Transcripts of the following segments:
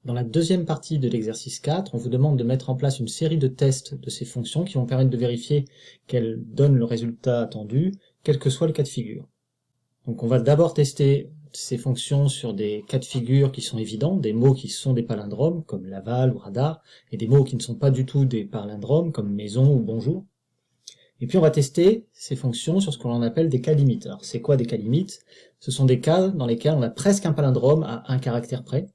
Dans la deuxième partie de l'exercice 4, on vous demande de mettre en place une série de tests de ces fonctions qui vont permettre de vérifier qu'elles donnent le résultat attendu, quel que soit le cas de figure. Donc on va d'abord tester ces fonctions sur des cas de figure qui sont évidents, des mots qui sont des palindromes, comme Laval ou radar, et des mots qui ne sont pas du tout des palindromes, comme maison ou bonjour. Et puis on va tester ces fonctions sur ce que l'on appelle des cas limites. Alors c'est quoi des cas limites? Ce sont des cas dans lesquels on a presque un palindrome à un caractère près.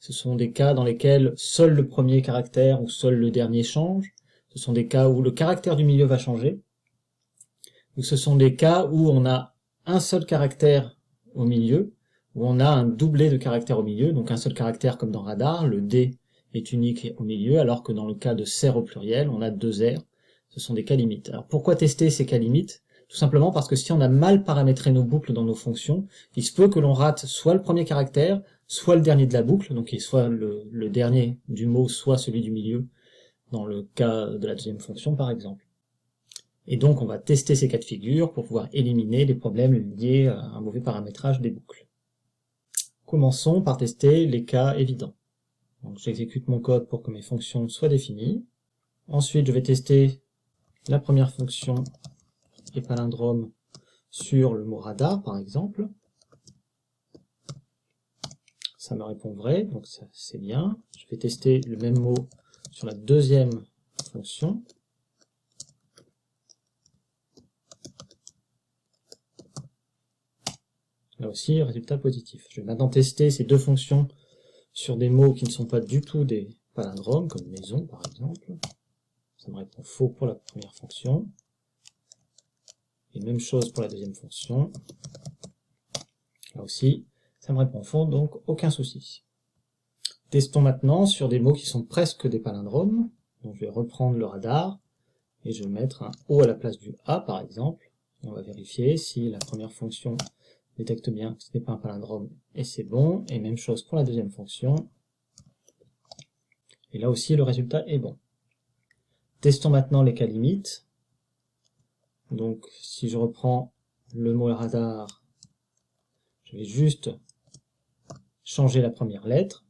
Ce sont des cas dans lesquels seul le premier caractère ou seul le dernier change. Ce sont des cas où le caractère du milieu va changer. Ou ce sont des cas où on a un seul caractère au milieu, où on a un doublet de caractères au milieu, donc un seul caractère comme dans radar, le D est unique au milieu, alors que dans le cas de serre au pluriel, on a deux R. Ce sont des cas limites. Alors pourquoi tester ces cas limites? Tout simplement parce que si on a mal paramétré nos boucles dans nos fonctions, il se peut que l'on rate soit le premier caractère, soit le dernier de la boucle, donc soit le dernier du mot, soit celui du milieu, dans le cas de la deuxième fonction par exemple. Et donc on va tester ces cas de figure pour pouvoir éliminer les problèmes liés à un mauvais paramétrage des boucles. Commençons par tester les cas évidents. Donc j'exécute mon code pour que mes fonctions soient définies. Ensuite je vais tester la première fonction et palindrome sur le mot radar par exemple. Ça me répond vrai, donc c'est bien. Je vais tester le même mot sur la deuxième fonction. Là aussi, résultat positif. Je vais maintenant tester ces deux fonctions sur des mots qui ne sont pas du tout des palindromes, comme maison par exemple. Ça me répond faux pour la première fonction. Et même chose pour la deuxième fonction. Là aussi, ça me répond faux, donc aucun souci. Testons maintenant sur des mots qui sont presque des palindromes. Donc je vais reprendre le radar et je vais mettre un O à la place du A par exemple. Et on va vérifier si la première fonction détecte bien que ce n'est pas un palindrome et c'est bon. Et même chose pour la deuxième fonction. Et là aussi le résultat est bon. Testons maintenant les cas limites. Donc si je reprends le mot radar, je vais juste changer la première lettre.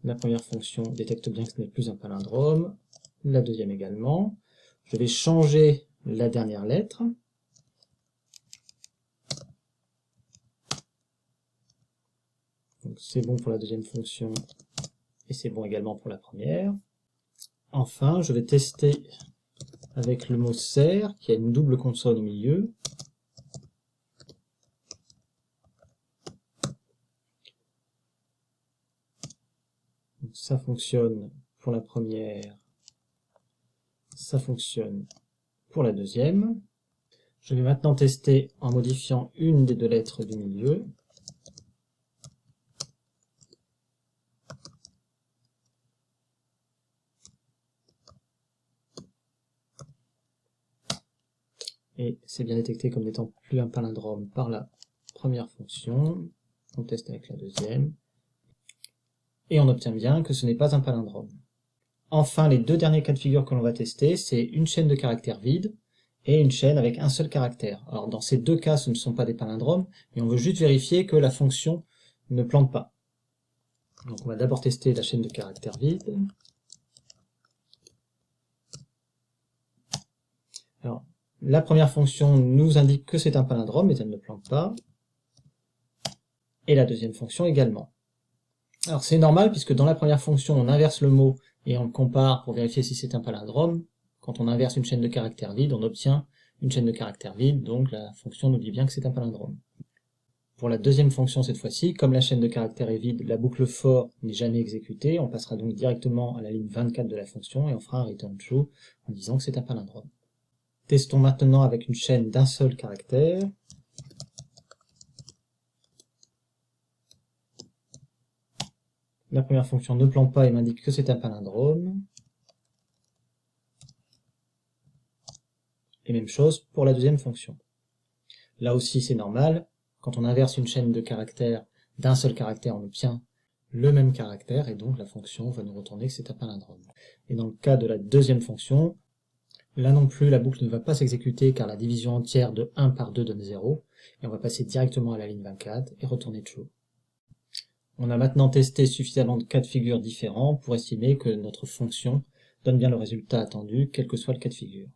La première fonction détecte bien que ce n'est plus un palindrome, la deuxième également. Je vais changer la dernière lettre. Donc c'est bon pour la deuxième fonction et c'est bon également pour la première. Enfin, je vais tester avec le mot serre qui a une double consonne au milieu. Donc ça fonctionne pour la première, ça fonctionne pour la deuxième. Je vais maintenant tester en modifiant une des deux lettres du milieu. Et c'est bien détecté comme n'étant plus un palindrome par la première fonction. On teste avec la deuxième. Et on obtient bien que ce n'est pas un palindrome. Enfin, les deux derniers cas de figure que l'on va tester, c'est une chaîne de caractères vide et une chaîne avec un seul caractère. Alors dans ces deux cas, ce ne sont pas des palindromes, mais on veut juste vérifier que la fonction ne plante pas. Donc on va d'abord tester la chaîne de caractères vide. Alors, la première fonction nous indique que c'est un palindrome, mais elle ne plante pas. Et la deuxième fonction également. Alors c'est normal, puisque dans la première fonction, on inverse le mot et on le compare pour vérifier si c'est un palindrome. Quand on inverse une chaîne de caractères vide, on obtient une chaîne de caractères vide, donc la fonction nous dit bien que c'est un palindrome. Pour la deuxième fonction cette fois-ci, comme la chaîne de caractères est vide, la boucle for n'est jamais exécutée, on passera donc directement à la ligne 24 de la fonction et on fera un return true en disant que c'est un palindrome. Testons maintenant avec une chaîne d'un seul caractère. La première fonction ne plante pas et m'indique que c'est un palindrome. Et même chose pour la deuxième fonction. Là aussi c'est normal, quand on inverse une chaîne de caractères d'un seul caractère, on obtient le même caractère et donc la fonction va nous retourner que c'est un palindrome. Et dans le cas de la deuxième fonction, là non plus la boucle ne va pas s'exécuter car la division entière de 1 par 2 donne 0, et on va passer directement à la ligne 24 et retourner true. On a maintenant testé suffisamment de cas de figure différents pour estimer que notre fonction donne bien le résultat attendu, quel que soit le cas de figure.